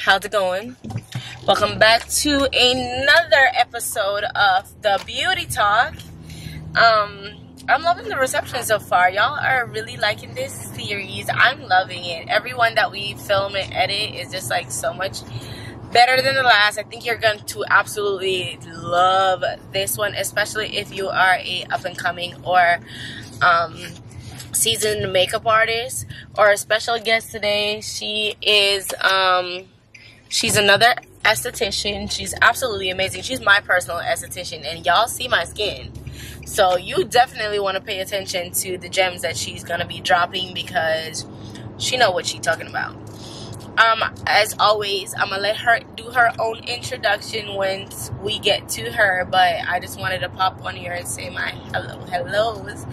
how's it going? Welcome back to another episode of the Beauty Talk. I'm loving the reception so far. Y'all are really liking this series. I'm loving it. Everyone that we film and edit is just like so much better than the last. I think you're going to absolutely love this one, especially if you are a up and coming or seasoned makeup artist. Or a special guest today. She is she's another esthetician. She's absolutely amazing. She's my personal esthetician, and y'all see my skin, so you definitely want to pay attention to the gems that she's gonna be dropping, because she know what she's talking about. As always, I'm gonna let her do her own introduction once we get to her, but I just wanted to pop on here and say my hellos,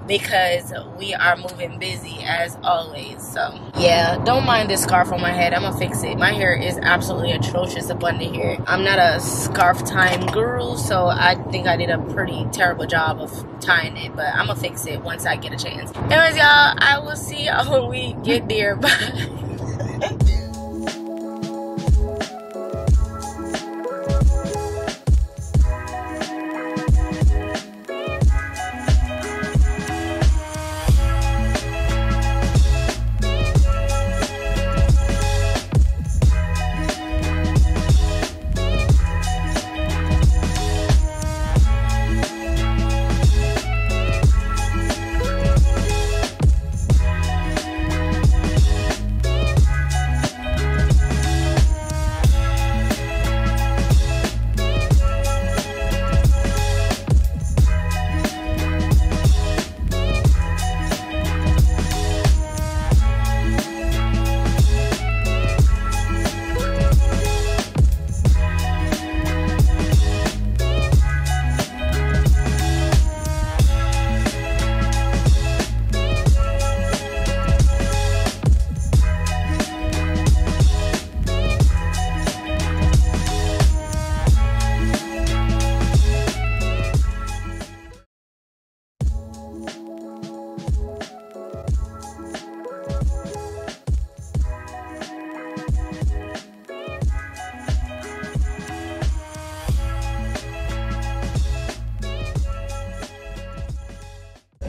because we are moving busy as always. So yeah, don't mind this scarf on my head. I'm gonna fix it. My hair is absolutely atrocious up under here. I'm not a scarf tying guru, so I think I did a pretty terrible job of tying it, but I'm gonna fix it once I get a chance. Anyways, y'all, I will see y'all when we get there. Bye.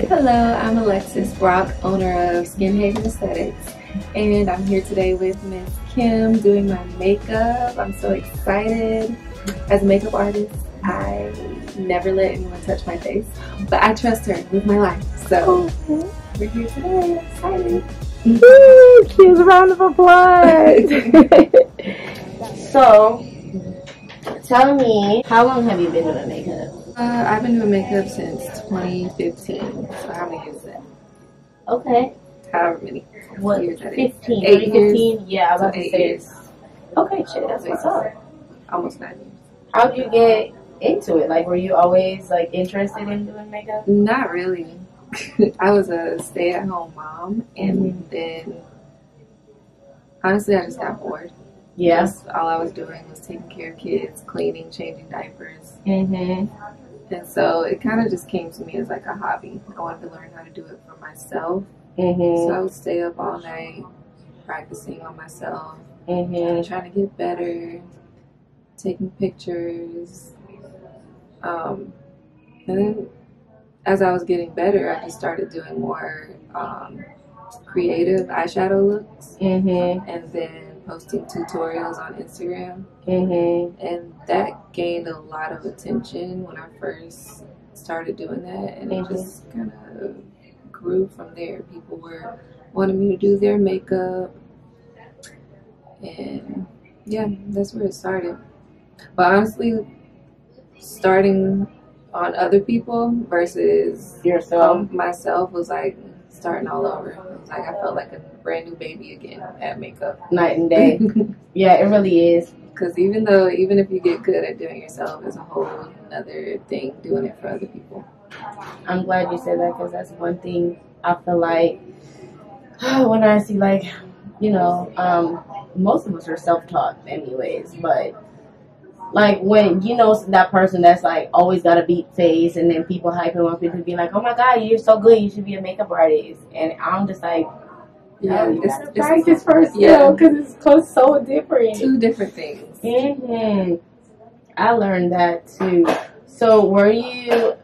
Hello, I'm Alexis Brock, owner of Skin Haven Aesthetics, and I'm here today with Miss Kim doing my makeup. I'm so excited. As a makeup artist, I never let anyone touch my face, but I trust her with my life. So we're here today. I'm excited. Woo! Cue a round of applause. So, tell me, how long have you been doing makeup? I've been doing makeup since 2015. So how many years is that? Okay. However many. What? Years that 15. is. 8 years. 15? Yeah, I was about to 8 say. years. Okay, shit, that's what's up. Almost 9 years. How'd you get into it? Like, were you always like interested in doing makeup? Not really. I was a stay-at-home mom, and then honestly, I just got bored. Yeah. Just all I was doing was taking care of kids, cleaning, changing diapers. And so it kind of just came to me as like a hobby. I wanted to learn how to do it for myself. So I would stay up all night practicing on myself, trying to get better, taking pictures. And then as I was getting better, I just started doing more creative eyeshadow looks, and then posting tutorials on Instagram. And that gained a lot of attention when I first started doing that, and it just kind of grew from there. People were wanting me to do their makeup, and yeah, that's where it started. But honestly, starting on other people versus yourself, myself was like starting all over. It was like I felt like a brand new baby again at makeup. night and day. Yeah, it really is. Because even if you get good at doing it yourself, it's a whole other thing doing it for other people. I'm glad you said that, because that's one thing I feel like when I see, like, you know, most of us are self-taught anyways, but like when you know that person that's like always got a beat face, and then people hype him up and be like, oh my god, you're so good, you should be a makeup artist, and I'm just like, Yeah, you gotta practice first, because it's so different. Two different things. I learned that too. So,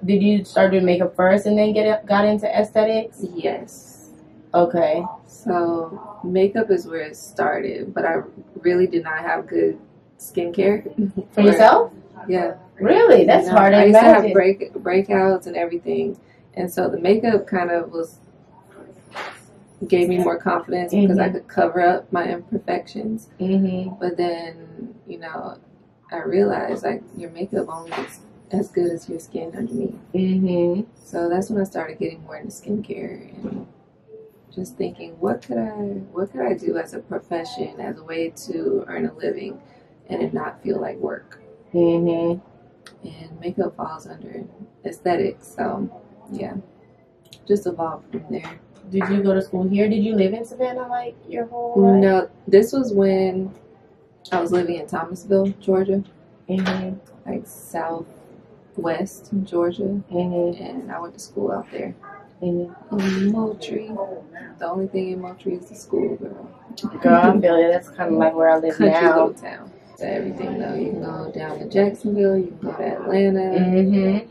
did you start doing makeup first and then got into aesthetics? Yes. Okay. So, makeup is where it started, but I really did not have good skincare. For yourself? Yeah. Really? That's hard to imagine. I used to have breakouts and everything. And so the makeup kind of gave me more confidence because I could cover up my imperfections. But then, I realized like your makeup only is as good as your skin underneath. So that's when I started getting more into skincare and just thinking, what could I do as a profession, as a way to earn a living and it not feel like work. And makeup falls under aesthetics, so yeah, just evolved from there. Did you go to school here? Did you live in Savannah like your whole life? No, this was when I was living in Thomasville, Georgia, like southwest Georgia, and I went to school out there. In Moultrie. The only thing in Moultrie is the school, girl. Girl, I feel it. That's kind of like where I live Country now. Little town. To everything though, you can go down to Jacksonville, you can go to Atlanta.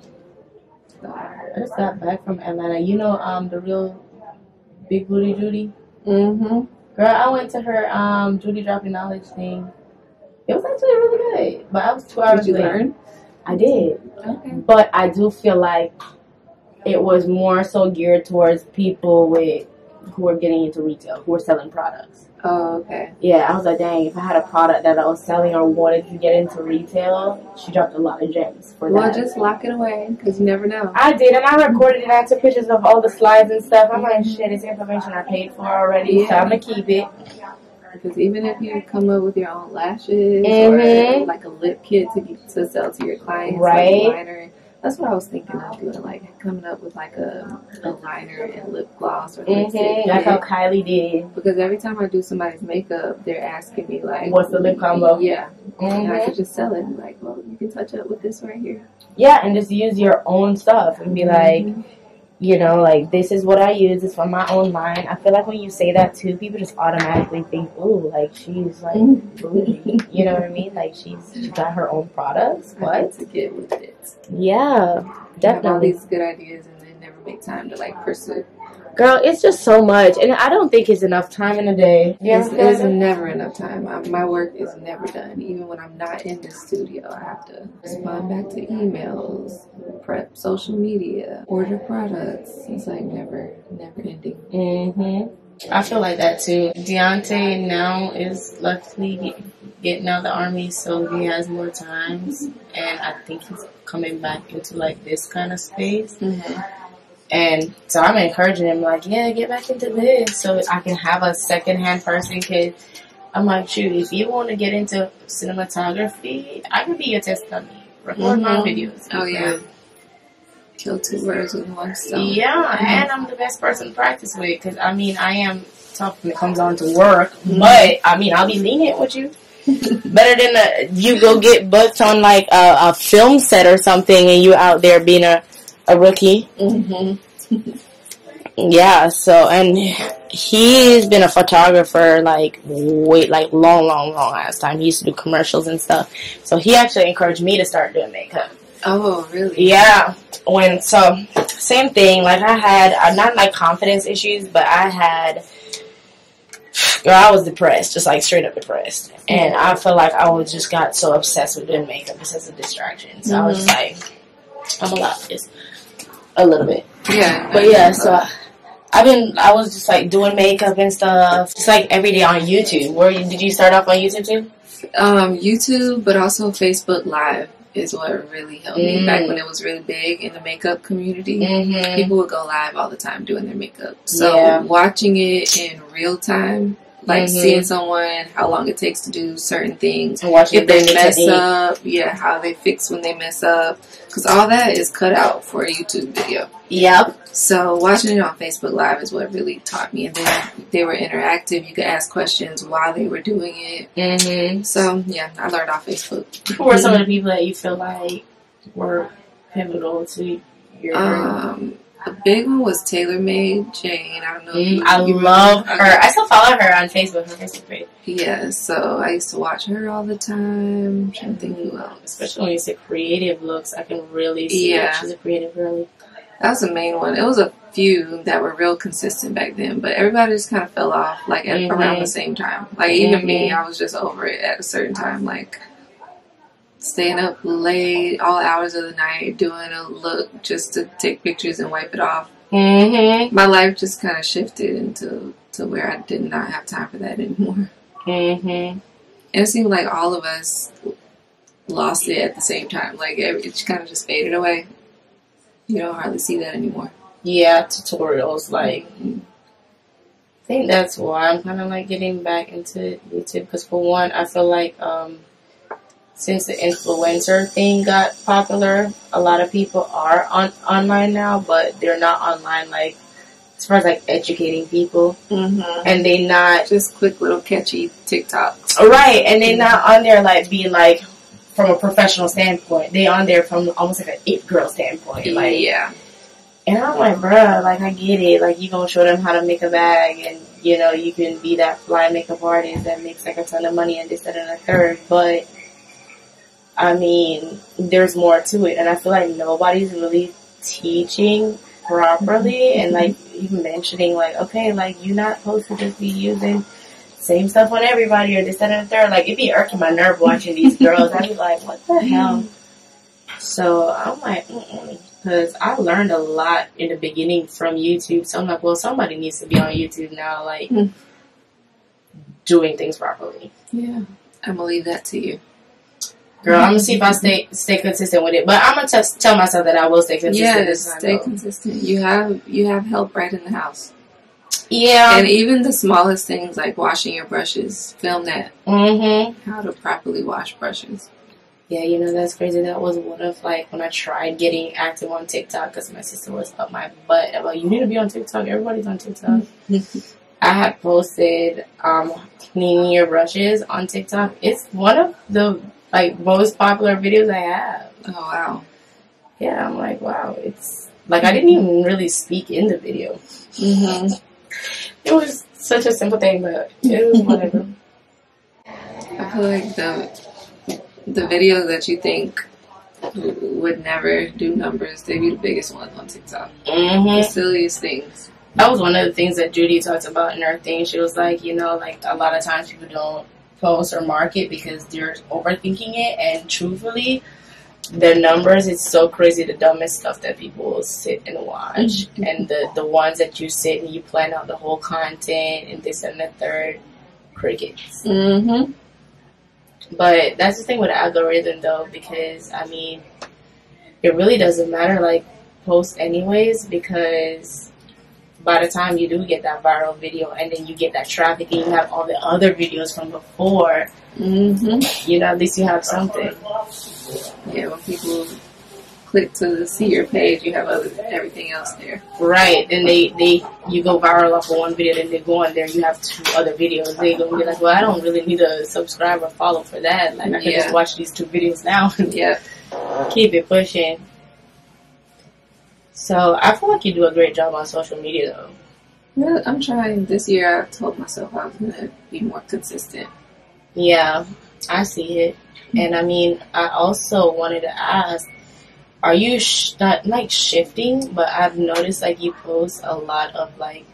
So, I just got back from Atlanta. You know, the real Big Booty Judy. Girl, I went to her Judy Dropping Knowledge thing. It was actually really good, but I was 2 hours late. Did you learn? I did. Okay. But I do feel like it was more so geared towards people who were getting into retail, who were selling products. Oh, okay. Yeah, I was like, dang, if I had a product that I was selling or wanted to get into retail, she dropped a lot of gems for that. Well, just lock it away, because you never know. I did, and I recorded it. I took pictures of all the slides and stuff. I'm like, shit, it's information I paid for already, so I'm going to keep it. Because even if you come up with your own lashes or like a lip kit to sell to your clients, right? Like liner, that's what I was thinking of doing, like coming up with like a liner and lip gloss or lipstick. That's how Kylie did. Because every time I do somebody's makeup, they're asking me like, what's the lip combo? Yeah. And I could just sell it. Like, well, you can touch up with this right here. Yeah, and just use your own stuff and be like, like, this is what I use. It's from my own line. I feel like when you say that too, people just automatically think, ooh, like, she's like, bougie. You know what I mean? Like, she's got her own products. What? To get with it. Yeah, definitely. Have all these good ideas and then never make time to, like, pursue. Girl, it's just so much. And I don't think it's enough time in a day. It's never enough time. My work is never done. Even when I'm not in the studio, I have to respond back to emails, prep social media, order products. It's like never ending. I feel like that too. Deontay now is luckily getting out of the army, so he has more times. And I think he's coming back into like this kind of space. And so I'm encouraging him, like, yeah, get back into this so I can have a second-hand person. Because I'm like, shoot, if you want to get into cinematography, I could be your test dummy. Record my videos. Oh, yeah. Kill two birds with one stone. Yeah, and I'm the best person to practice with. Because, I mean, I am tough when it comes on to work. But, I mean, I'll be lenient with you. Better than you go get booked on, like, a film set or something and you out there being a rookie. Yeah, so, and he's been a photographer like long ass time. He used to do commercials and stuff, so he actually encouraged me to start doing makeup. Oh, really? Yeah. Same thing, like I had not like confidence issues, but I was depressed, just like straight up depressed, and I feel like I was just got so obsessed with doing makeup because it's a distraction. So I was just like, I'm allowed this. A little bit. Yeah. But yeah, so I was just like doing makeup and stuff, just like every day on YouTube. Did you start off on YouTube too? YouTube, but also Facebook Live is what really helped me. Back when it was really big in the makeup community, people would go live all the time doing their makeup. So watching it in real time, like seeing someone, how long it takes to do certain things, if they mess up, how they fix when they mess up, because all that is cut out for a YouTube video. Yep. So watching it on Facebook Live is what really taught me, and then they were interactive. You could ask questions while they were doing it. So yeah, I learned off Facebook. Who were some of the people that you feel like were pivotal to your A big one was Taylor Made Jane. I don't know. I love her. I still follow her on Facebook. Her Facebook page. Yeah, so I used to watch her all the time. I'm trying to think who else. Especially when you say creative looks, I can really see that she's a creative girly. That was the main one. It was a few that were real consistent back then, but everybody just kind of fell off like around the same time. Like even me, I was just over it at a certain time. Like staying up late, all hours of the night, doing a look just to take pictures and wipe it off. My life just kind of shifted into where I did not have time for that anymore. And it seemed like all of us lost it at the same time. Like it kind of just faded away. You don't hardly see that anymore. Yeah, tutorials. Like, I think that's why I'm kind of like getting back into YouTube. Because for one, I feel like since the influencer thing got popular, a lot of people are online now, but they're not online like as far as like educating people, and they not just quick little catchy TikToks, right? And they're not on there like being like from a professional standpoint. They on there from almost like an it girl standpoint, like And I'm like, bruh, like I get it, like you gonna show them how to make a bag, and you know you can be that fly makeup artist that makes like a ton of money and this, that, and a third, but I mean, there's more to it, and I feel like nobody's really teaching properly, and like even mentioning like, okay, like you're not supposed to just be using same stuff on everybody or this, that, and the third. Like it'd be irking my nerve watching these girls. I'd be like, what the hell? So I'm like, because I learned a lot in the beginning from YouTube. So I'm like, well, somebody needs to be on YouTube now, like doing things properly. Yeah, I'm gonna leave that to you. Girl, I'm gonna see if I stay consistent with it, but I'm gonna tell myself that I will stay consistent. Yeah, stay consistent. You have help right in the house. Yeah, and even the smallest things like washing your brushes, film that. How to properly wash brushes. Yeah, you know that's crazy. That was one of like when I tried getting active on TikTok because my sister was up my butt about you need to be on TikTok. Everybody's on TikTok. I had posted cleaning your brushes on TikTok. It's one of the like most popular videos I have. Oh wow. Yeah, I'm like, wow, it's like I didn't even really speak in the video. It was such a simple thing, but it was whatever. I feel like the videos that you think would never do numbers, they be the biggest ones on TikTok. The silliest things. That was one of the things that Judy talked about in her thing. She was like, you know, like a lot of times people don't post or market because they're overthinking it, and truthfully the numbers, it's so crazy, the dumbest stuff that people will sit and watch, and the ones that you sit and you plan out the whole content and this and the third, crickets. But that's the thing with the algorithm though, because I mean it really doesn't matter, like post anyways, because by the time you do get that viral video and then you get that traffic and you have all the other videos from before, you know, at least you have something. Yeah, when people click to see your page, you have everything else there. Right, then you go viral off of one video, then they go on there, you have 2 other videos. They gonna be like, well, I don't really need to subscribe or follow for that. Like, I can just watch these 2 videos now. Keep it pushing. So, I feel like you do a great job on social media, though. Yeah, I'm trying. This year, I told myself I was going to be more consistent. Yeah, I see it. And, I mean, I also wanted to ask, are you not, like, shifting? But I've noticed, like, you post a lot of, like,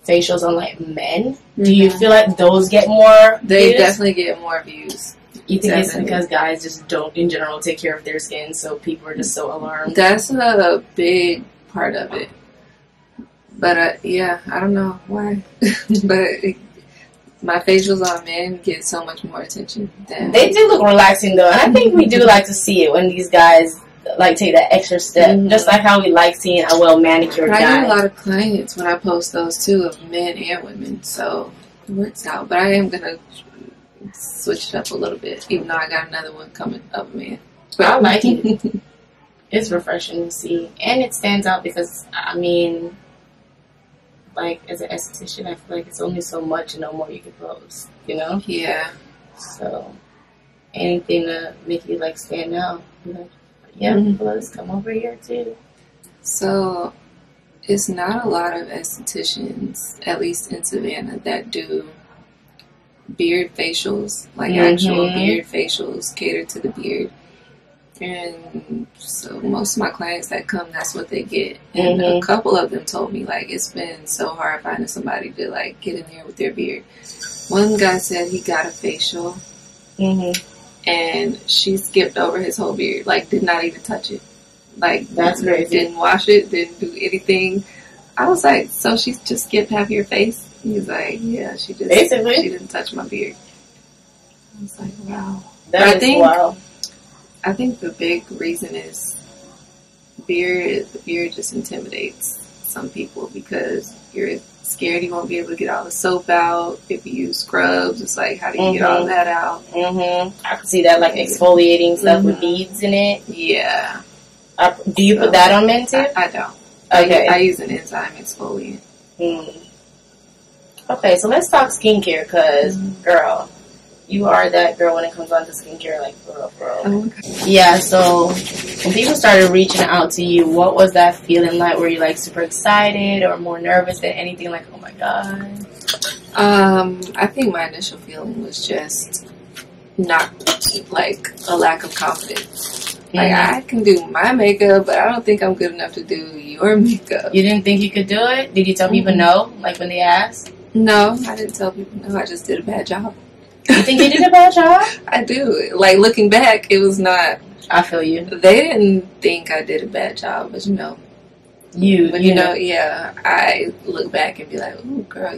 facials on, like, men. Do you feel like those get more views? They definitely get more views. You think it's because guys just don't, in general, take care of their skin, so people are just so alarmed? That's a big part of it. But, yeah, I don't know why. But my facials on men get so much more attention. They do look relaxing, though. And I think we do like to see it when these guys, like, take that extra step. Just like how we like seeing a well-manicured guy. I get a lot of clients when I post those, too, of men and women. So it works out. But I am going to switch it up a little bit, even though I got another one coming up, man. But I like it. It's refreshing to see, and it stands out because I mean, like as an esthetician, I feel like it's only so much and no more you can post, you know? Yeah. So anything to make you like stand out, like, yeah, let's come over here too. So It's not a lot of estheticians, at least in Savannah, that do beard facials, like actual beard facials catered to the beard. And so most of my clients that come, that's what they get. And a couple of them told me, like, it's been so hard finding somebody to, like, get in there with their beard. One guy said he got a facial, and she skipped over his whole beard, like, did not even touch it. Like, that's crazy. Didn't wash it, didn't do anything. I was like, so she just skipped half your face? He's like, yeah, she didn't touch my beard. I was like, wow. Wow. I think the big reason is the beard just intimidates some people because you're scared you won't be able to get all the soap out. If you use scrubs, it's like, how do you get all that out? I can see that, like exfoliating stuff with beads in it. Yeah. Do you put that on men too? I don't. Okay. I use an enzyme exfoliant. Okay, so let's talk skincare, because, girl, you are that girl when it comes on to skincare, like, for real. Oh, okay. Yeah, so when people started reaching out to you, what was that feeling like? Were you, like, super excited or more nervous than anything? Like, oh, my God. I think my initial feeling was just not, like, a lack of confidence. Like, I can do my makeup, but I don't think I'm good enough to do your makeup. You didn't think you could do it? Did you tell people no, like, when they asked? No, I didn't tell people no. I just did a bad job. You think you did a bad job? I do. Like, looking back, it was not... I feel you. They didn't think I did a bad job, but, you know. You know, yeah, I look back and be like, ooh, girl,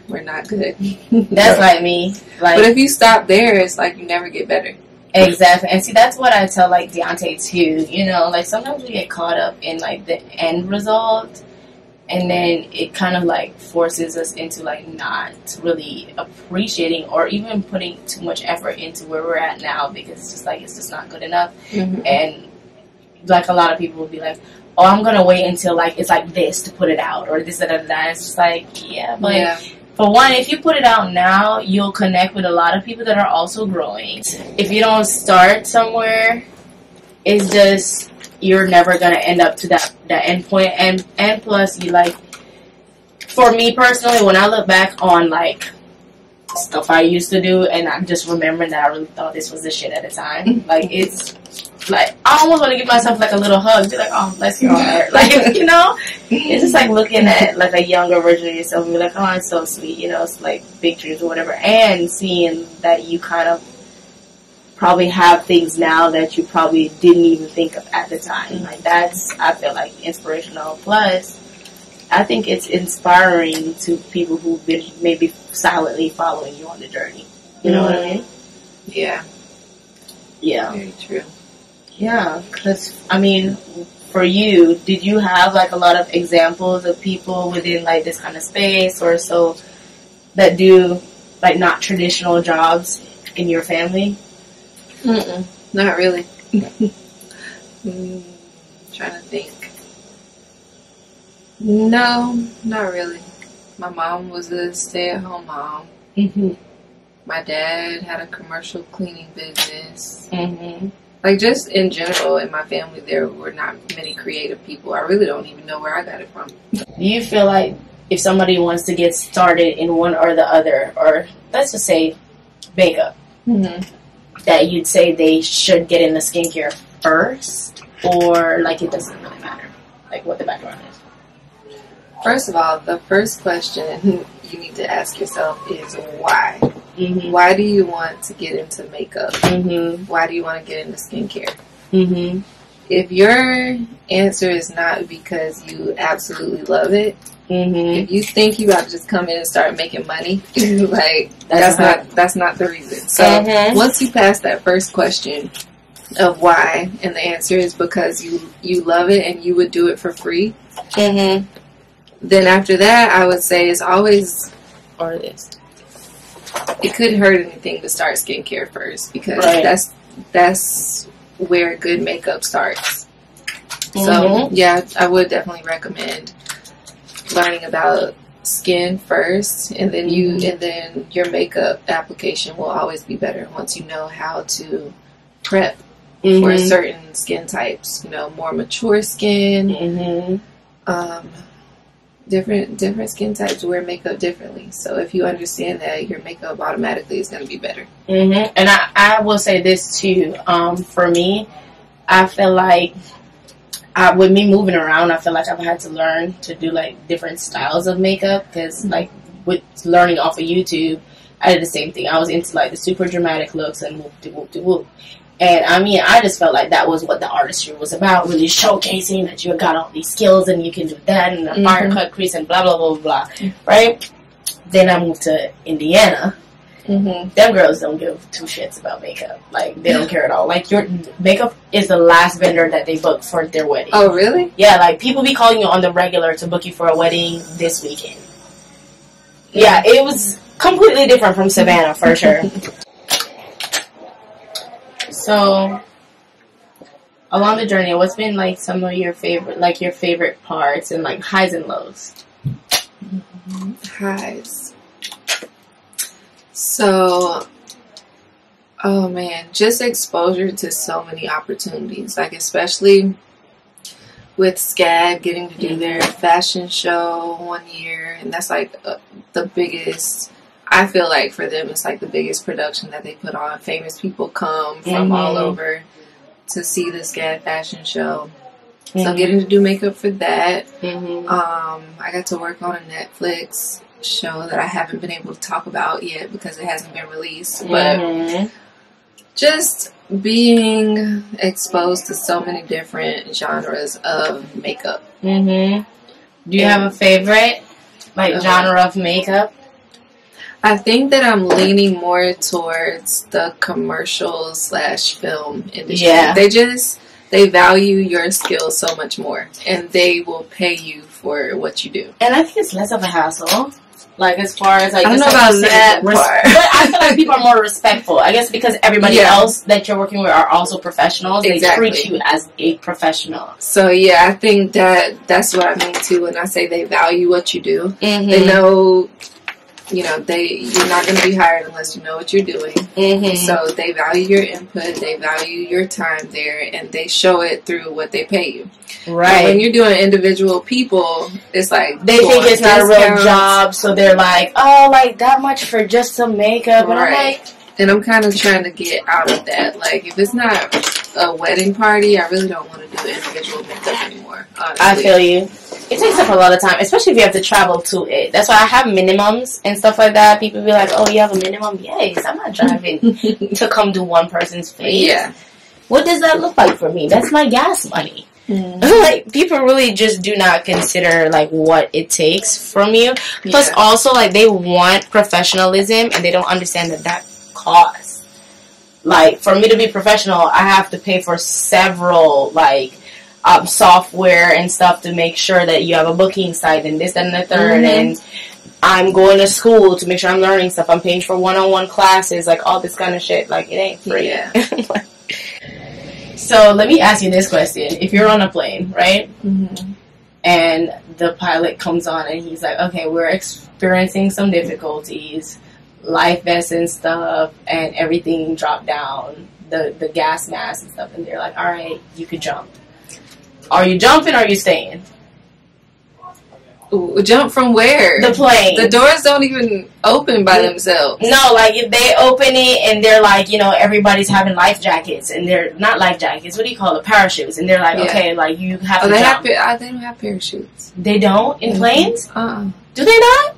we're not good. That's like me. Like, but if you stop there, it's like you never get better. Exactly. And see, that's what I tell, like, Deontay, too. You know, like, sometimes we get caught up in, like, the end result. And then it kind of, like, forces us into, like, not really appreciating or even putting too much effort into where we're at now, because it's just, like, it's just not good enough. And, like, a lot of people will be like, oh, I'm going to wait until, like, it's like this to put it out, or this, that, that. It's just like, yeah, but for one, if you put it out now, you'll connect with a lot of people that are also growing. If you don't start somewhere, it's just... you're never going to end up to that end point. And plus, you, like, for me personally, when I look back on, like, stuff I used to do, and I'm just remembering that I really thought this was the shit at the time. Like, it's, like, I almost want to give myself, like, a little hug. Be like, oh, bless your heart. Like, you know? It's just, like, looking at, like, a younger version of yourself and be like, oh, it's so sweet. You know, it's, like, big dreams or whatever. And seeing that you kind of probably have things now that you probably didn't even think of at the time. Like, that's, I feel like, inspirational. Plus, I think it's inspiring to people who've been maybe silently following you on the journey. You know what I mean? Yeah. Yeah. Very true. Yeah, because, I mean, for you, did you have, like, a lot of examples of people within, like, this kind of space or so that do, like, not traditional jobs in your family? Not really. Trying to think. No, not really. My mom was a stay-at-home mom. My dad had a commercial cleaning business. Like, just in general, in my family, there were not many creative people. I really don't even know where I got it from. Do you feel like if somebody wants to get started in one or the other, or let's just say makeup, that you'd say they should get into skincare first, or, like, it doesn't really matter, like, what the background is? First of all, the first question you need to ask yourself is why. Why do you want to get into makeup? Why do you want to get into skincare? If your answer is not because you absolutely love it, if you think you got to just come in and start making money, like, that's not the reason. So once you pass that first question of why, and the answer is because you love it and you would do it for free, then after that, I would say it's always, or this, it couldn't hurt anything to start skincare first, because that's where good makeup starts. So yeah, I would definitely recommend learning about skin first, and then your makeup application will always be better once you know how to prep for certain skin types. You know, more mature skin, Different skin types wear makeup differently. So if you understand that, your makeup automatically is going to be better. And I will say this too. For me, I feel like with me moving around, I feel like I've had to learn to do like different styles of makeup because like with learning off of YouTube, I did the same thing. I was into like the super dramatic looks and whoop-de-whoop-de-whoop. And I mean, I just felt like that was what the artistry was about, really showcasing that you got all these skills and you can do that and a fire cut crease and blah, blah, blah, blah, right? Then I moved to Indiana. Them girls don't give two shits about makeup. Like, they don't care at all. Like, your makeup is the last vendor that they book for their wedding. Oh, really? Yeah, like, people be calling you on the regular to book you for a wedding this weekend. Yeah, it was completely different from Savannah, for sure. So, along the journey, what's been like some of your favorite parts and like highs and lows? Highs. So, oh man, just exposure to so many opportunities. Like especially with SCAD getting to do their fashion show one year, and that's like the biggest. I feel like for them, it's like the biggest production that they put on. Famous people come from all over to see the SCAD fashion show. So getting to do makeup for that. I got to work on a Netflix show that I haven't been able to talk about yet because it hasn't been released. But just being exposed to so many different genres of makeup. Do you have a favorite genre of makeup? I think that I'm leaning more towards the commercial / film industry. Yeah. They value your skills so much more, and they will pay you for what you do. And I think it's less of a hassle. Like, as far as, like, I don't know about that part. But I feel like people are more respectful. I guess because everybody else that you're working with are also professionals. Exactly. They treat you as a professional. So, yeah, I think that's what I mean, too, when I say they value what you do. They know... You know, you're not going to be hired unless you know what you're doing. So they value your input, they value your time there, and they show it through what they pay you. Right. But when you're doing individual people, it's like they think it's not a real job, so they're like, oh, like that much for just some makeup, and I'm like, and I'm kind of trying to get out of that. Like, if it's not a wedding party, I really don't want to do individual makeup anymore. Honestly. I feel you. It takes up a lot of time, especially if you have to travel to it. That's why I have minimums and stuff like that. People be like, oh, you have a minimum? Yes, I'm not driving to come do one person's face. Yeah. What does that look like for me? That's my gas money. Like, people really just do not consider, like, what it takes from you. Plus, also, like, they want professionalism, and they don't understand that costs. Like, for me to be professional, I have to pay for several, like, software and stuff to make sure that you have a booking site and this and the third, and I'm going to school to make sure I'm learning stuff. I'm paying for one-on-one classes, like all this kind of shit. Like, it ain't free. Yeah. So let me ask you this question: if you're on a plane, right, and the pilot comes on and he's like, "Okay, we're experiencing some difficulties, life vests and stuff, and everything dropped down, the gas mask and stuff," and they're like, "All right, you could jump." Are you jumping or are you staying? Ooh, jump from where? The plane. The doors don't even open by themselves. No, like if they open it and they're like, you know, everybody's having life jackets and they're not life jackets. What do you call it? Parachutes. And they're like, okay, like you have to jump. They don't have parachutes. They don't in planes? Do they not?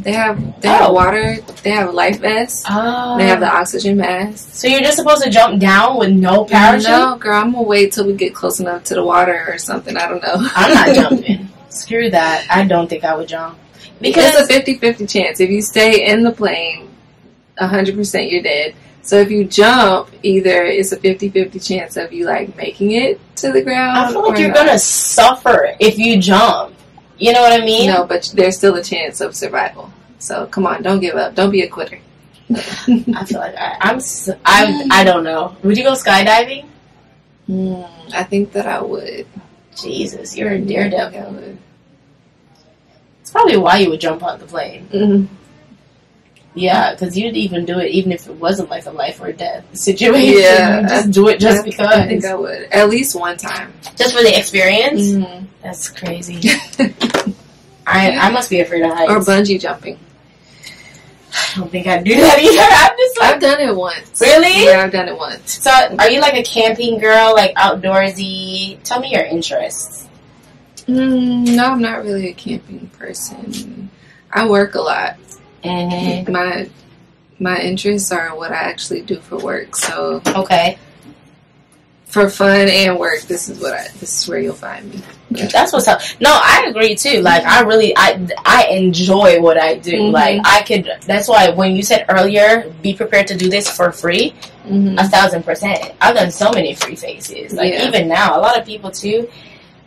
They have water. They have life vests. They have the oxygen mask. So you're just supposed to jump down with no parachute? No, girl. I'm gonna wait till we get close enough to the water or something. I don't know. I'm not jumping. Screw that. I don't think I would jump. Because it's a 50-50 chance. If you stay in the plane, 100% you're dead. So if you jump, either it's a 50-50 chance of you like making it to the ground. I feel like you're gonna suffer if you jump. You know what I mean? No, but there's still a chance of survival. So come on, don't give up. Don't be a quitter. I feel like I don't know. Would you go skydiving? I think that I would. Jesus, you're a daredevil. It's probably why you would jump on the plane. Yeah, because you'd even do it even if it wasn't like a life or death situation. Yeah, you just do it just because. I think I would at least one time, just for the experience. Mm-hmm. That's crazy. I must be afraid of heights. Or bungee jumping. I don't think I'd do that either. I've done it once. Really? Yeah, I've done it once. So, are you like a camping girl, like outdoorsy? Tell me your interests. No, I'm not really a camping person. I work a lot. Mm-hmm. My interests are what I actually do for work. So okay, for fun and work, this is where you'll find me. Yeah. That's what's up. No, I agree too. Like I enjoy what I do. Mm-hmm. Like that's why when you said earlier, be prepared to do this for free, 1,000%. I've done so many free faces. Like even now, a lot of people too.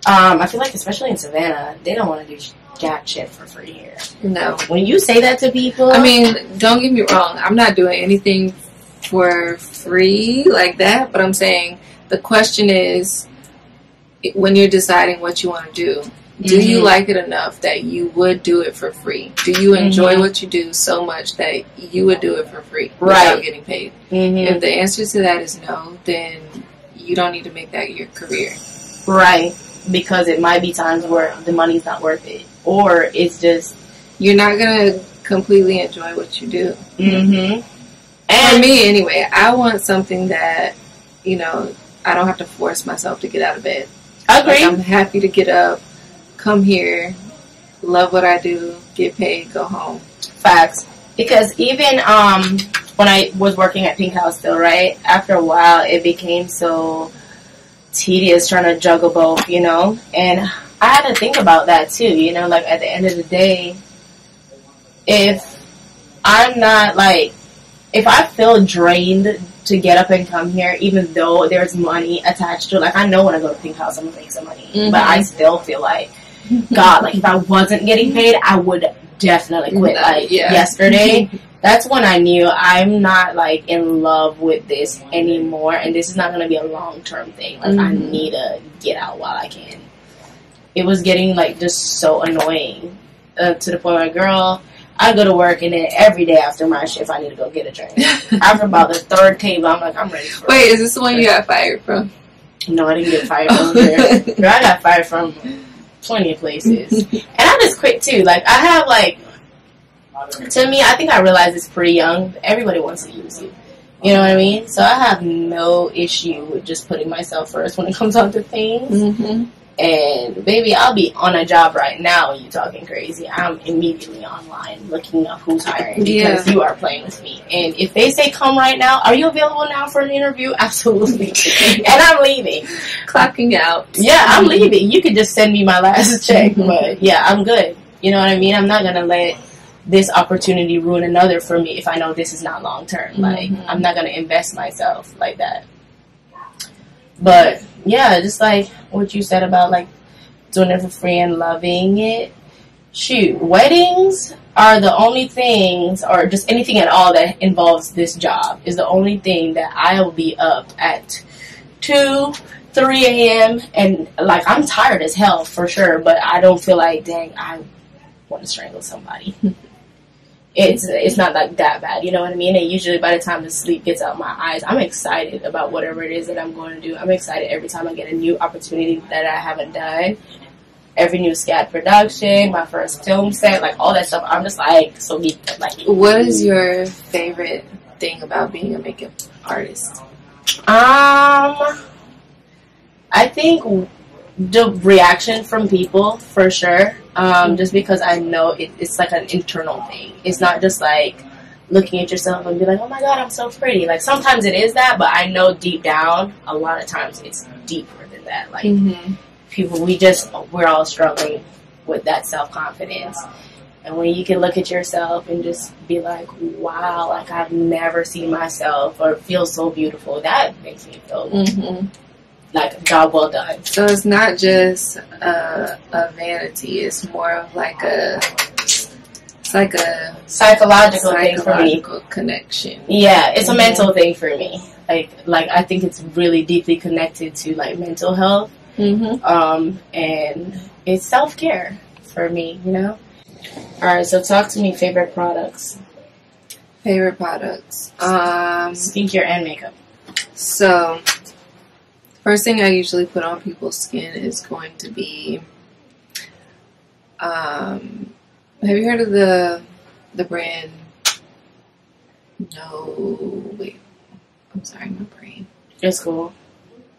I feel like especially in Savannah, they don't want to do jack shit for free here. No. When you say that to people, I mean, don't get me wrong. I'm not doing anything for free like that, but I'm saying the question is, when you're deciding what you want to do you like it enough that you would do it for free? Do you enjoy what you do so much that you would do it for free without getting paid? If the answer to that is no, then you don't need to make that your career. Right. Because it might be times where the money's not worth it. Or it's just... You're not going to completely enjoy what you do. And for me, anyway, I want something that, I don't have to force myself to get out of bed. I agree. Like, I'm happy to get up, come here, love what I do, get paid, go home. Facts. Because even when I was working at Pink House still, right? After a while, it became so tedious trying to juggle both, And I had to think about that too, Like at the end of the day, if I'm not if I feel drained to get up and come here, even though there's money attached to it, I know when I go to Pink House I'm gonna make some money, but I still feel like, God, if I wasn't getting paid, I would definitely quit. Yesterday, that's when I knew I'm not in love with this anymore, and this is not gonna be a long-term thing. I need to get out while I can. It was getting just so annoying to the point where, girl, I go to work, and then every day after my shift, I need to go get a drink. After about the third table, I'm I'm ready for Wait, is this the one you got fired from? No, I didn't get fired from there. Girl, I got fired from plenty of places. And I just quit, too. I have, to me, I think I realized it's pretty young. Everybody wants to use you. You know what I mean? So I have no issue with just putting myself first when it comes down to things. And baby, I'll be on a job right now and you talking crazy. I'm immediately online looking up who's hiring because you are playing with me. And if they say come right now, are you available now for an interview? Absolutely. And I'm leaving. Clocking out. Yeah, I'm leaving. You could just send me my last check. But yeah, I'm good. You know what I mean? I'm not going to let this opportunity ruin another for me if I know this is not long term. I'm not going to invest myself like that. But yeah, just what you said about doing it for free and loving it. Shoot, weddings are the only things, or just anything at all that involves this job, is the only thing that I'll be up at 2, 3 a.m. and I'm tired as hell for sure, but I don't feel dang, I want to strangle somebody. It's not that bad, you know what I mean? And usually by the time the sleep gets out my eyes, I'm excited about whatever it is that I'm going to do. I'm excited every time I get a new opportunity that I haven't done. Every new scat production, my first film set, all that stuff. I'm just so deep. What is your favorite thing about being a makeup artist? I think the reaction from people, for sure. Just because I know it's an internal thing. It's not just looking at yourself and be oh my God, I'm so pretty. Sometimes it is that, but I know deep down, a lot of times it's deeper than that. People, we're all struggling with that self-confidence. And when you can look at yourself and just be wow, I've never seen myself or feel so beautiful, that makes me feel job well done. So it's not just a vanity, it's more of a psychological thing for me. Connection. Yeah, it's a mental thing for me. I think it's really deeply connected to mental health. And it's self-care for me, Alright, so talk to me, favorite products. Favorite products. Skincare and makeup. So, first thing I usually put on people's skin is going to be, have you heard of the brand? No, wait. I'm sorry, my brain. It's cool.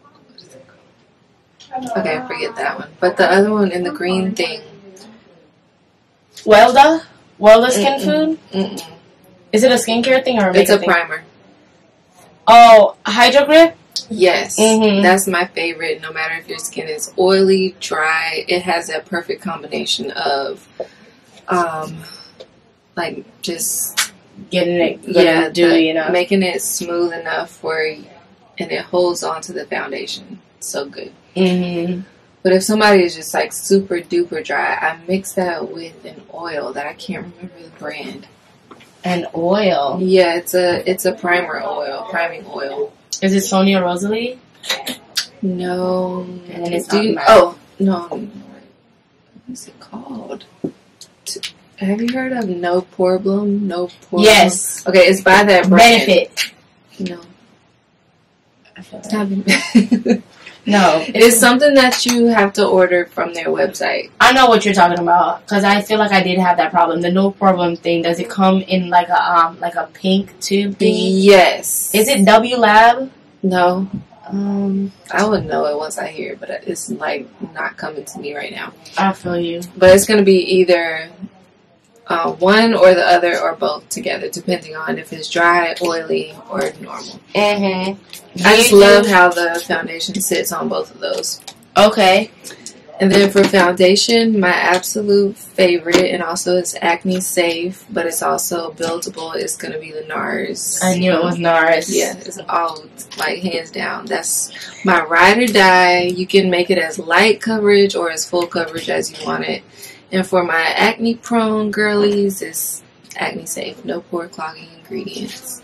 What is it called? Okay, I forget that one. But the other one in the green thing. Welda Skin Food? Mm-mm. Is it a skincare thing or a makeup It's a thing? primer. Oh, Hydro Grip? Yes, Mhm. that's my favorite. No matter if your skin is oily, dry, it has that perfect combination of, like just Getting it dewy enough. making it smooth enough and it holds on to the foundation. So good. Mm-hmm. But if somebody is just like super duper dry, I mix that with an oil that I can't remember the brand. An oil. Yeah, it's a priming oil. Is it Sonia Rosalie? No. And it's Do not you, matte. oh, no. What's it called? Have you heard of No Problem? No Problem? Yes. Okay, it's by that brand. Benefit. No. I feel It's like- not No. It is something that you have to order from their website. I know what you're talking about because I feel like I did have that problem. The No Problem thing. Does it come in like a pink tube thing? Yes. Is it W Lab? No. I would know it once I hear it, but it's like not coming to me right now. I feel you. But it's going to be either one or the other or both together, depending on if it's dry, oily, or normal. Mm-hmm. I just love how the foundation sits on both of those. Okay. And then for foundation, my absolute favorite, and also it's acne safe, but it's also buildable, is going to be the NARS. I knew it was NARS. Yeah, it's all, like, hands down. That's my ride or die. You can make it as light coverage or as full coverage as you want it. And for my acne prone girlies, it's acne safe. No pore clogging ingredients.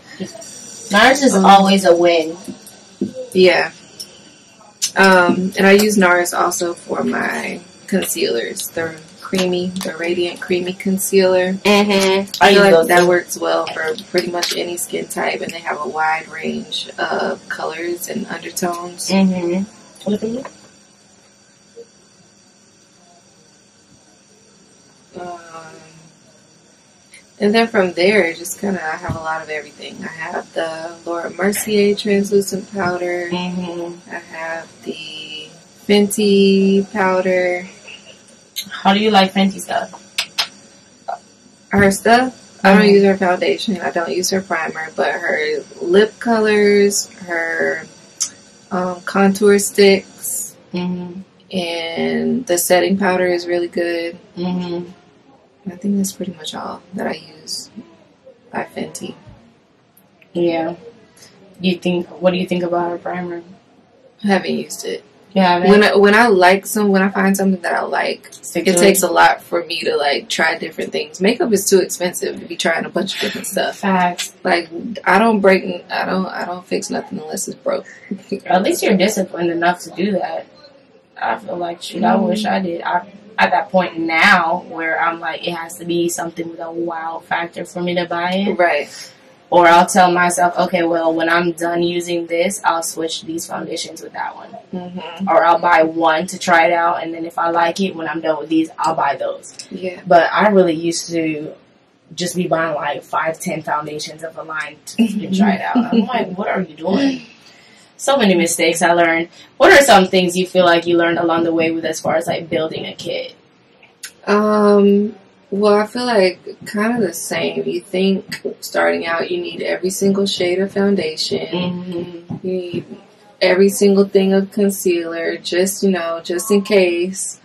NARS is always a win. Yeah. And I use NARS also for my concealers. They're creamy, the Radiant Creamy Concealer. Mm-hmm. I feel like that works well for pretty much any skin type, and they have a wide range of colors and undertones. Mm-hmm. Look at me. And then from there, just kind of, I have a lot of everything. I have the Laura Mercier translucent powder. Mm-hmm. I have the Fenty powder. How do you like Fenty stuff? Her stuff, I don't use her foundation. I don't use her primer, but her lip colors, her contour sticks, Mm-hmm. and the setting powder is really good. Mm-hmm. I think that's pretty much all that I use by Fenty. Yeah. What do you think about her primer? I haven't used it. Yeah. When I find something that I like, it takes a lot for me to like try different things. Makeup is too expensive to be trying a bunch of different stuff. Facts. Like I don't fix nothing unless it's broke. At least you're disciplined enough to do that. I feel like I wish I did. At that point now where I'm like, it has to be something with a wow factor for me to buy it. Right. Or I'll tell myself, okay, well, when I'm done using this, I'll switch these foundations with that one. Mm-hmm. Or I'll buy one to try it out, and then if I like it, when I'm done with these, I'll buy those. Yeah. But I really used to just be buying like 5-10 foundations of a line to try it out. I'm like, what are you doing? So many mistakes I learned. What are some things you feel like you learned along the way with as far as like building a kit? Well, I feel like kind of the same. You think starting out you need every single shade of foundation. Mm-hmm. You need every single thing of concealer, just in case.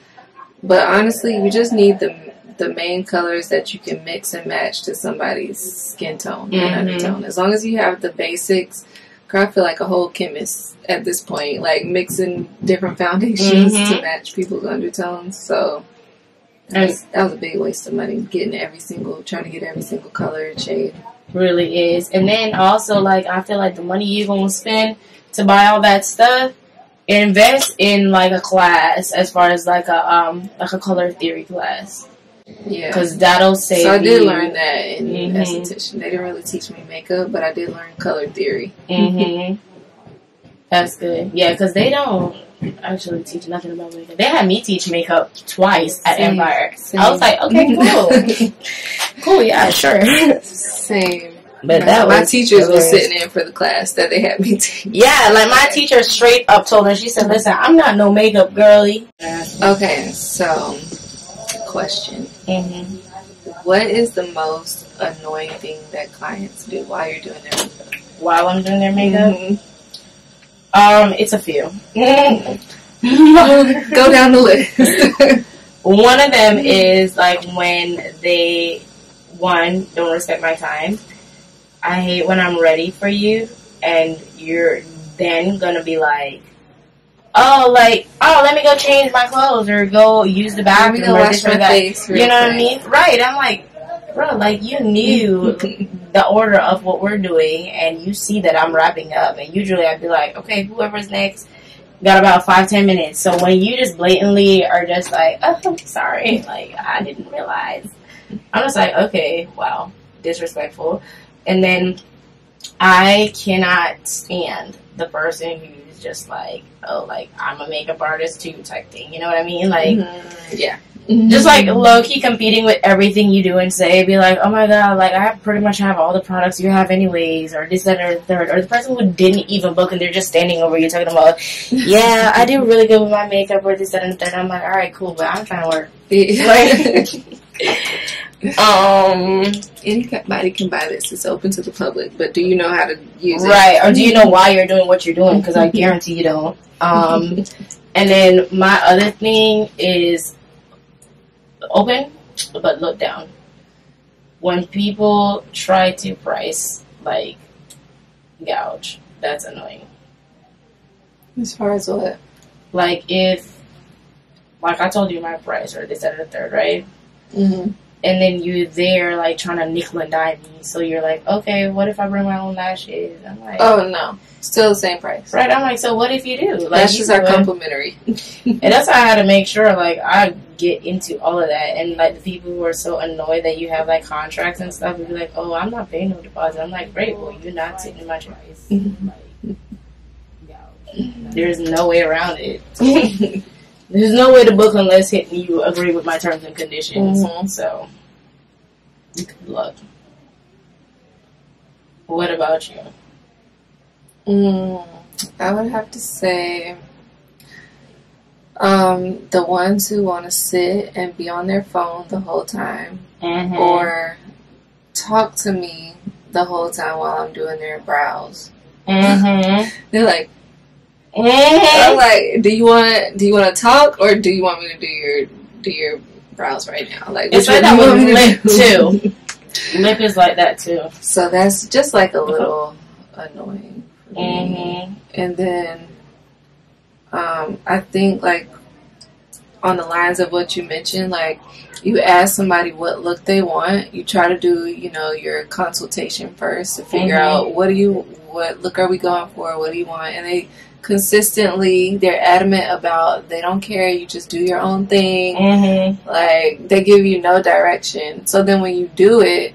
But honestly, you just need the main colors that you can mix and match to somebody's skin tone and undertone. As long as you have the basics. I feel like a whole chemist at this point, like mixing different foundations to match people's undertones. So that was a big waste of money trying to get every single color and shade. Really is. And then also, like, I feel like the money you're going to spend to buy all that stuff, invest in like a class as far as like a color theory class. Yeah. Because that'll save So I did you. learn that in esthetician. They didn't really teach me makeup, but I did learn color theory. That's good. Yeah, because they don't actually teach nothing about makeup. They had me teach makeup twice at Empire. I was like, okay, cool. Cool, yeah, sure. Same. But my teachers were sitting in for the class that they had me teach. Yeah, like my teacher straight up told her, she said, listen, I'm not no makeup girly. Okay, so, question. What is the most annoying thing that clients do while you're doing their makeup? While I'm doing their makeup? It's a few. Go down the list. One of them is like when they, don't respect my time. I hate when I'm ready for you and you're then gonna be like, let me go change my clothes or go use the bathroom or this or that. You know what I mean? Right. I'm like, bro, like you knew the order of what we're doing and you see that I'm wrapping up, and usually I'd be like, okay, whoever's next got about 5-10 minutes. So when you just blatantly are just like, oh, sorry, like I didn't realize, I'm just like, okay, wow, disrespectful. And then I cannot stand the person who's just like, oh, like I'm a makeup artist too type thing. You know what I mean? Like, yeah. Just like low-key competing with everything you do and say, be like, oh my god, like I pretty much have all the products you have anyways, or this, that, or the third, or the person who didn't even book and they're just standing over you talking about, yeah, I do really good with my makeup, or this, that, and the third. I'm like, alright, cool, but I'm trying to work. Anybody can buy this. It's open to the public, but do you know how to use it? Right, or do you know why you're doing what you're doing? Because I guarantee you don't. And then my other thing is open, but look down. When people try to price, like, gouge, that's annoying. As far as what? Like, if, like I told you my price, or this, that, or the third, right? And then you're there, like, trying to nickel and dime me. So you're like, okay, what if I bring my own lashes? I'm like, oh, no. Still the same price. Right? I'm like, so what if you do? Like, lashes are complimentary. And that's why I had to make sure, like, I get into all of that. And, like, the people who are so annoyed that you have, like, contracts and stuff, would be like, oh, I'm not paying no deposit. I'm like, great, well, you're not sitting in my price. Like, there's no way around it. There's no way to book unless you agree with my terms and conditions. So, good luck. What about you? I would have to say the ones who want to sit and be on their phone the whole time or talk to me the whole time while I'm doing their brows. They're like, I'm like, do you want to talk or do you want me to do your brows right now? Like, it's like that with lip too. Lip is like that too. So that's just like a little annoying. And then I think, like, on the lines of what you mentioned, like, you ask somebody what look they want, you try to do, you know, your consultation first to figure out what look are we going for, what do you want, and they consistently, they're adamant about they don't care, you just do your own thing. Like, they give you no direction. So then when you do it,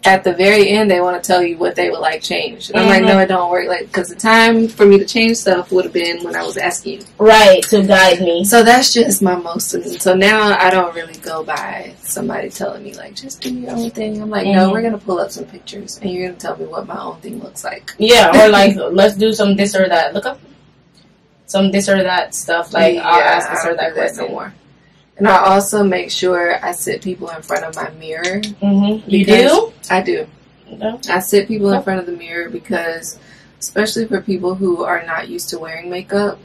at the very end, they want to tell you what they would like changed. And I'm like, no, it don't work. Like, because the time for me to change stuff would have been when I was asking you. Right, to guide me. So that's just my most. So now I don't really go by somebody telling me, like, just do your own thing. I'm like, no, we're going to pull up some pictures and you're going to tell me what my own thing looks like. Yeah, or like, let's do some this or that. Look up some this or that stuff. Like, yeah, I'll ask this or that question. No more. And I also make sure I sit people in front of my mirror. You do? I do. Okay. I sit people in front of the mirror because, especially for people who are not used to wearing makeup,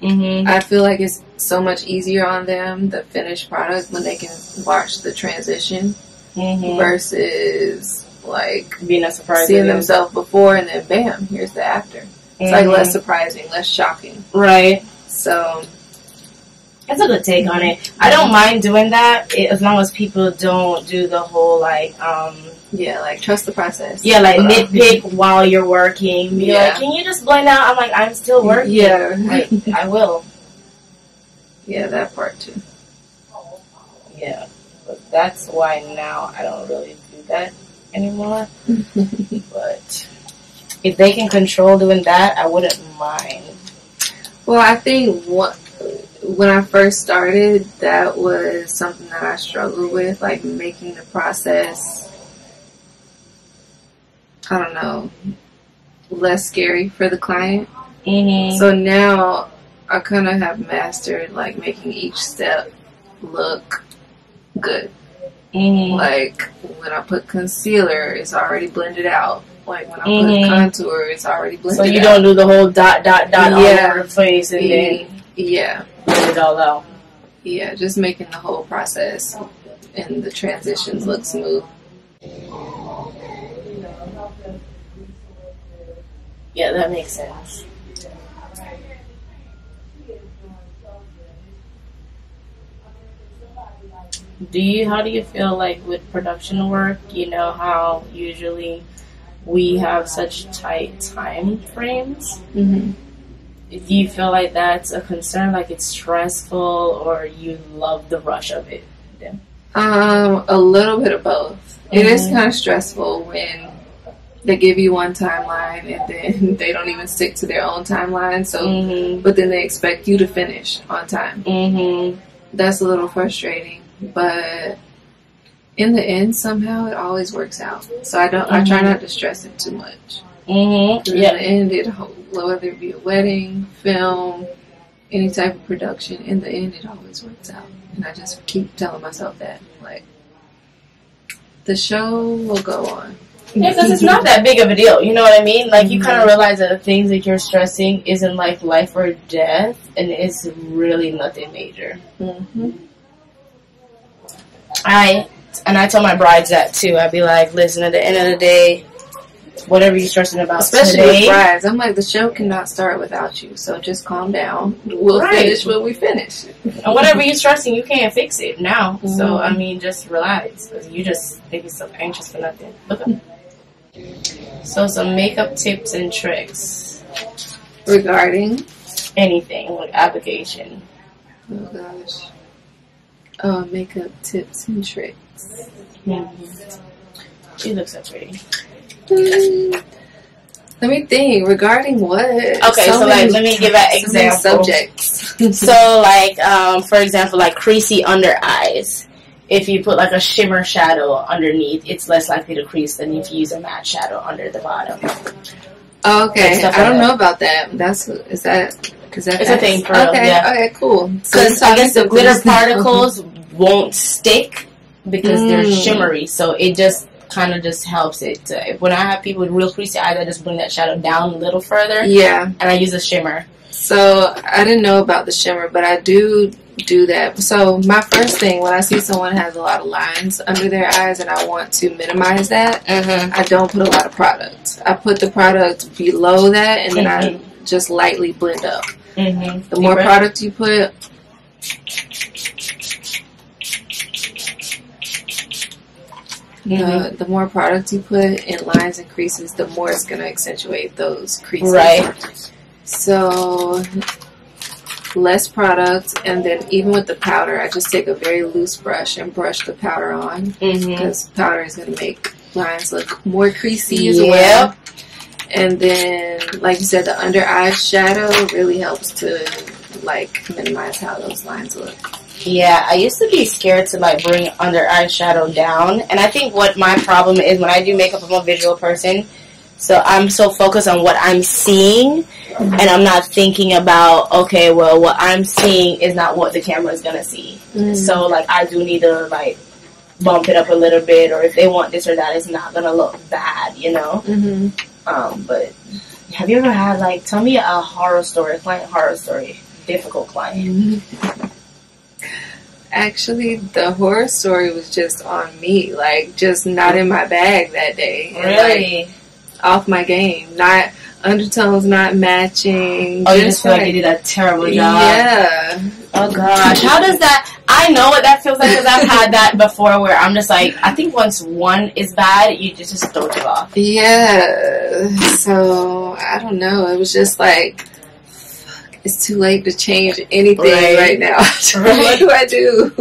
I feel like it's so much easier on them, the finished product, when they can watch the transition versus, like, being a surprise, seeing themselves before and then bam, here's the after. It's like less surprising, less shocking. Right. So that's a good take on it. I don't mind doing that as long as people don't do the whole, like, yeah, like, trust the process. Yeah, like, nitpick while you're working. Be like, can you just blend out? I'm like, I'm still working. Yeah. I will. Yeah, that part too. Yeah. But that's why now I don't really do that anymore. But if they can control doing that, I wouldn't mind. Well, I think when I first started, that was something that I struggled with, like making the process, I don't know, less scary for the client. Mm-hmm. So now I kind of have mastered like making each step look good. Mm-hmm. Like when I put concealer, it's already blended out. Like when I put contour, it's already blended out. So you don't do the whole dot all over the face and then blend it all out. Yeah, just making the whole process and the transitions look smooth. Yeah, that makes sense. How do you feel like with production work? You know how usually we have such tight time frames. Mm-hmm. Do you feel like that's a concern? Like it's stressful, or you love the rush of it? Yeah. A little bit of both. It is kind of stressful when they give you one timeline and then they don't even stick to their own timeline. So, but then they expect you to finish on time. Mm-hmm. That's a little frustrating. But in the end, somehow it always works out. So I try not to stress it too much. Mm-hmm. Yeah. In the end, whether it be a wedding, film, any type of production, in the end, it always works out. And I just keep telling myself that, like, the show will go on. Yeah, because it's not that big of a deal. You know what I mean? Like, you kind of realize that the things that you're stressing isn't like life or death, and it's really nothing major. Mm-hmm. I tell my brides that too. I'd be like, listen, at the end of the day, whatever you're stressing about, especially today, with brides, I'm like, the show cannot start without you. So just calm down. We'll finish when we finish. And whatever you're stressing, you can't fix it now. Mm-hmm. So I mean, just relax, because you just make yourself anxious for nothing. So some makeup tips and tricks regarding anything like application. Oh gosh. Makeup tips and tricks. Mm-hmm. She looks so pretty. Let me think. Regarding what? Okay, so like, let me give an example. Subjects. So like, for example, like creasy under eyes. If you put like a shimmer shadow underneath, it's less likely to crease than if you use a matte shadow under the bottom. Okay, I don't know about that. Is that it's a thing for real, yeah. Okay, cool. Because I guess the glitter particles won't stick because they're shimmery, so it just kind of just helps it. When I have people with real creasy eyes, I just bring that shadow down a little further. Yeah, and I use a shimmer. So I didn't know about the shimmer, but I do that. So my first thing when I see someone has a lot of lines under their eyes and I want to minimize that, I don't put a lot of product. I put the product below that, and then I just lightly blend up. The more product you put, the more product you put in lines and creases, the more it's going to accentuate those creases. Right. So less product, and then even with the powder, I just take a very loose brush and brush the powder on, because powder is going to make lines look more creasy as well. And then, like you said, the under eye shadow really helps to like minimize how those lines look. Yeah, I used to be scared to like bring under eye shadow down, and I think what my problem is when I do makeup, I'm a visual person, so I'm so focused on what I'm seeing, and I'm not thinking about, okay, well, what I'm seeing is not what the camera is gonna see. So like, I do need to like bump it up a little bit, or if they want this or that, it's not gonna look bad, you know. But have you ever had like, tell me a horror story, client horror story, difficult client? Actually, the horror story was just on me, like just not in my bag that day. Really? And, like, off my game, not undertones, not matching. Oh, you just feel like you did a terrible job. Yeah. Oh gosh, how does that? I know what that feels like because I've had that before, where I'm just like, I think once one is bad, you just throw it off. Yeah. So I don't know. It was just like, fuck. it's too late to change anything right now. What do I do?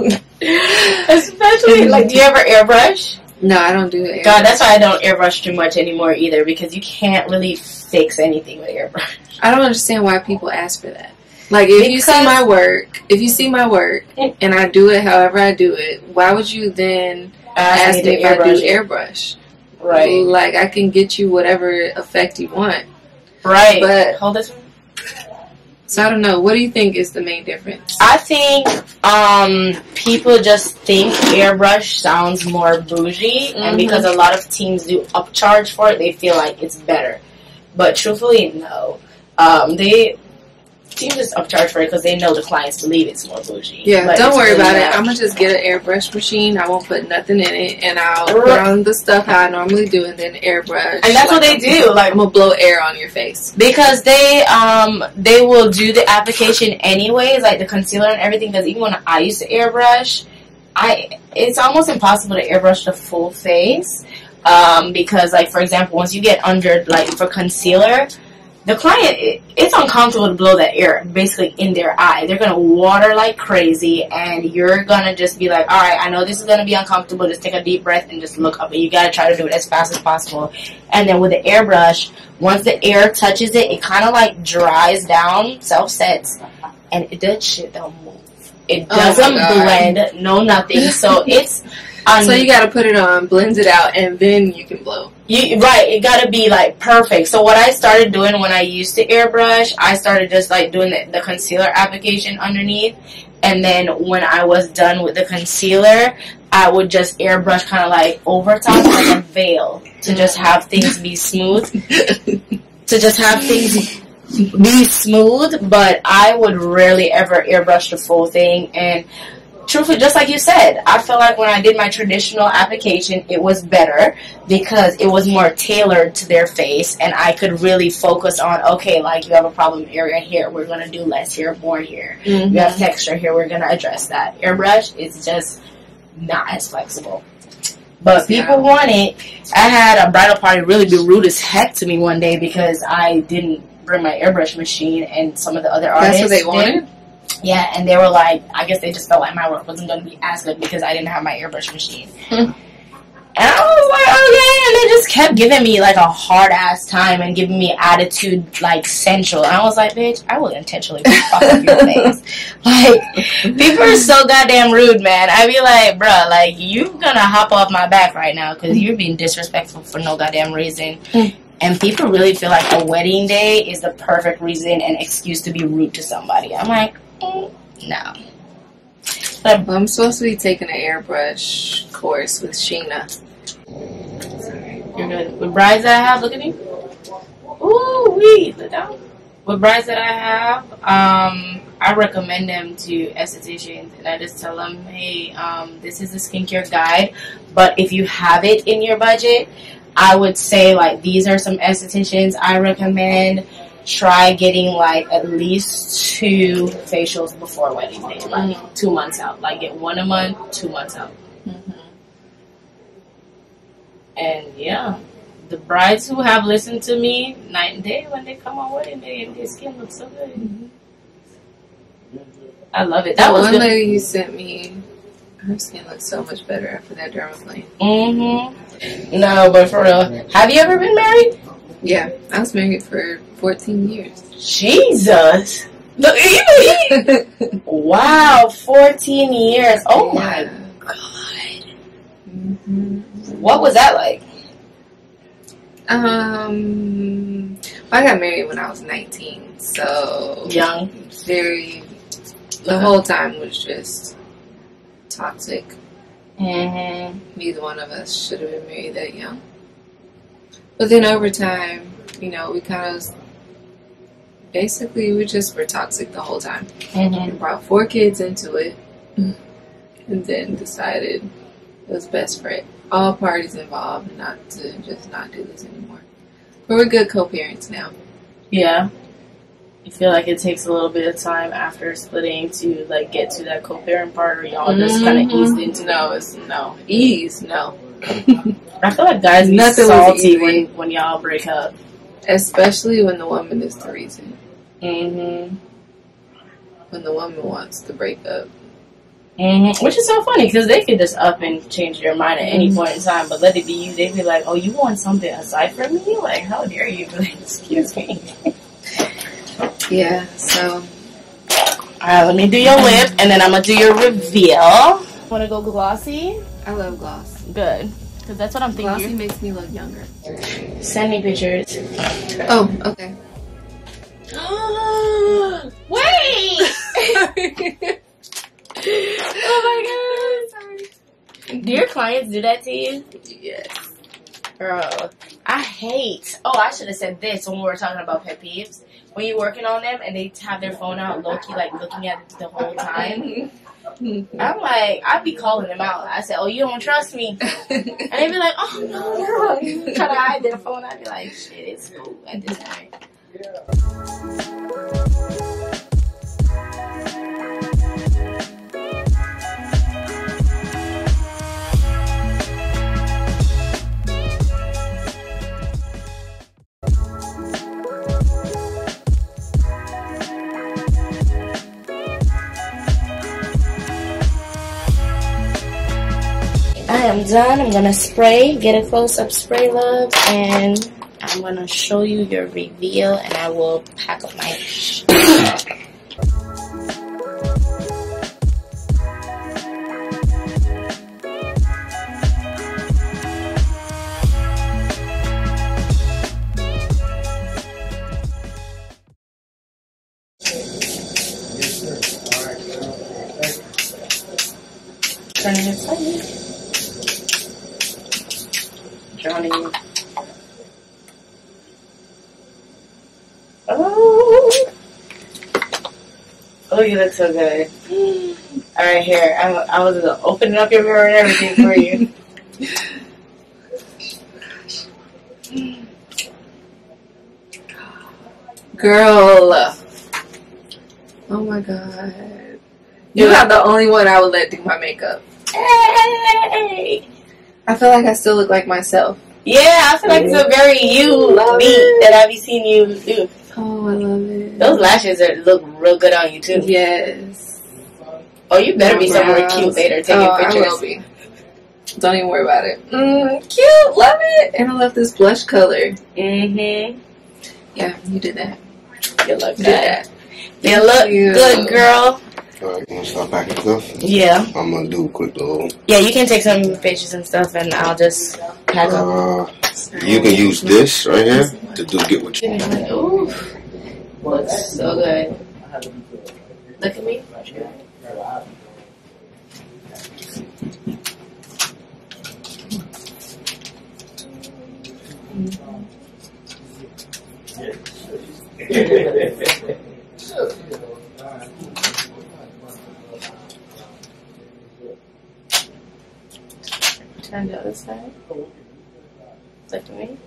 Especially, like, do you ever airbrush? No, I don't do it. God, that's why I don't airbrush too much anymore either, because you can't really fix anything with airbrush. I don't understand why people ask for that. Like, if you see my work, and I do it however I do it, why would you then ask me if I do airbrush? Right. Like, I can get you whatever effect you want. Right. But hold this one. So I don't know. What do you think is the main difference? I think people just think airbrush sounds more bougie, and because a lot of teams do upcharge for it, they feel like it's better. But truthfully, no. Teams just upcharge for it because they know the clients believe it's more bougie. Yeah, but don't worry about it. I'm going to just get an airbrush machine. I won't put nothing in it, and I'll put on the stuff how I normally do, and then airbrush. And that's what they do. Like, I'm going to blow air on your face. Because they will do the application anyways, like the concealer and everything, because even when I used to airbrush, it's almost impossible to airbrush the full face. Because, like, for example, once you get under, like, for concealer, the client, it's uncomfortable to blow that air basically in their eye. They're going to water like crazy, and you're going to just be like, all right, I know this is going to be uncomfortable. Just take a deep breath and just look up. And you got to try to do it as fast as possible. And then with the airbrush, once the air touches it, it kind of like dries down, self-sets, and that shit don't move. It doesn't blend, no nothing. So it's... so you got to put it on, blend it out, and then you can blow. Right, it got to be like perfect. So what I started doing when I used to airbrush, I started just like doing the concealer application underneath, and then when I was done with the concealer, I would just airbrush kind of like over top like a veil to just have things be smooth. But I would rarely ever airbrush the full thing. And truthfully, just like you said, I feel like when I did my traditional application, it was better because it was more tailored to their face, and I could really focus on, okay, like, you have a problem area here, we're going to do less here, more here. You have texture here, we're going to address that. Airbrush is just not as flexible. But people want it. I had a bridal party really be rude as heck to me one day because I didn't bring my airbrush machine, and some of the other artists That's what they wanted? Yeah, and they were like, I guess they just felt like my work wasn't going to be as good because I didn't have my airbrush machine. And I was like, okay, and they just kept giving me like a hard ass time and giving me attitude like central. And I was like, bitch, I will intentionally fuck up your face. Like, people are so goddamn rude, man. I be like, bruh, like, you gonna hop off my back right now because you're being disrespectful for no goddamn reason. And people really feel like a wedding day is the perfect reason and excuse to be rude to somebody. I'm like, no. But I'm supposed to be taking an airbrush course with Sheena. You're good. With brides that I have, look at me. Ooh, wee, look down. With brides that I have, I recommend them to estheticians, and I just tell them, hey, this is a skincare guide, but if you have it in your budget, I would say, like, these are some estheticians I recommend. Try getting, like, at least 2 facials before wedding day, like 2 months out. Like, get 1 a month, 2 months out. And, yeah, the brides who have listened to me night and day when they come on wedding day, and their skin looks so good. I love it. That was one lady you sent me, her skin looks so much better after that dermaplane. No, but for real, have you ever been married? Yeah, I was married for 14 years. Jesus! Look, wow, 14 years. Oh my God. What was that like? I got married when I was 19, so young. The whole time was just toxic. Neither one of us should have been married that young. But then over time, you know, we kind of basically we just were toxic the whole time. And brought 4 kids into it, and then decided it was best for all parties involved not to just not do this anymore. But we're good co-parents now. Yeah. You feel like it takes a little bit of time after splitting to, like, get to that co-parent part, or y'all just kind of eased into it? No. I feel like guys be salty when y'all break up. Especially when the woman is the reason. when the woman wants to break up. Which is so funny because they could just up and change their mind at any point in time, but let it be you. They'd be like, "Oh, you want something aside from me? Like, how dare you?" Like, excuse me. Yeah. So. Alright, let me do your lip, and then I'm gonna do your reveal. Wanna go glossy? I love gloss. Good, because that's what I'm thinking. Glossy makes me look younger. Send me pictures. Oh, okay. Wait! Oh my god! Do your clients do that to you? Yes. Girl, I hate. Oh, I should have said this when we were talking about pet peeves. When you're working on them and they have their phone out low key, like looking at it the whole time. I'm like, I'd be calling them out. I said, "Oh, you don't trust me," and they'd be like, "Oh no, try to hide their phone." I'd be like, "Shit, it's cool at this point." I am done. I'm gonna spray, get a close-up spray, love, and I'm gonna show you your reveal, and I will pack up my turning it slightly. Drowning. Oh, you look so good. All right, here. I was opening up your mirror and everything for you. Girl. Oh my god. You're not the only one I would let do my makeup. Hey! I feel like I still look like myself. Yeah, I feel like it's a very you beat that I be seeing you do. Oh, I love it. Those lashes look real good on you too. Yes. Oh, you better be somewhere cute later taking pictures. I will be. Don't even worry about it. Cute, love it. And I love this blush color. Mm-hmm. Yeah, you did that. You look good. You look good, girl. Alright, you wanna start packing stuff? Yeah. I'm gonna do a quick little. Yeah, you can take some pictures and stuff, and I'll just pack up. You can use this right here to get what you. Ooh, looks so good. Look at me. Turn the other side. Look at me.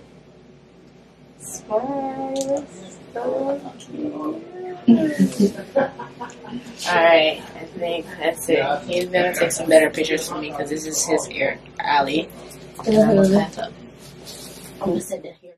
Smile. So cute. Alright, I think that's it. He's gonna take some better pictures for me because this is his alley. And I'm gonna pack up. I'm gonna sit down here.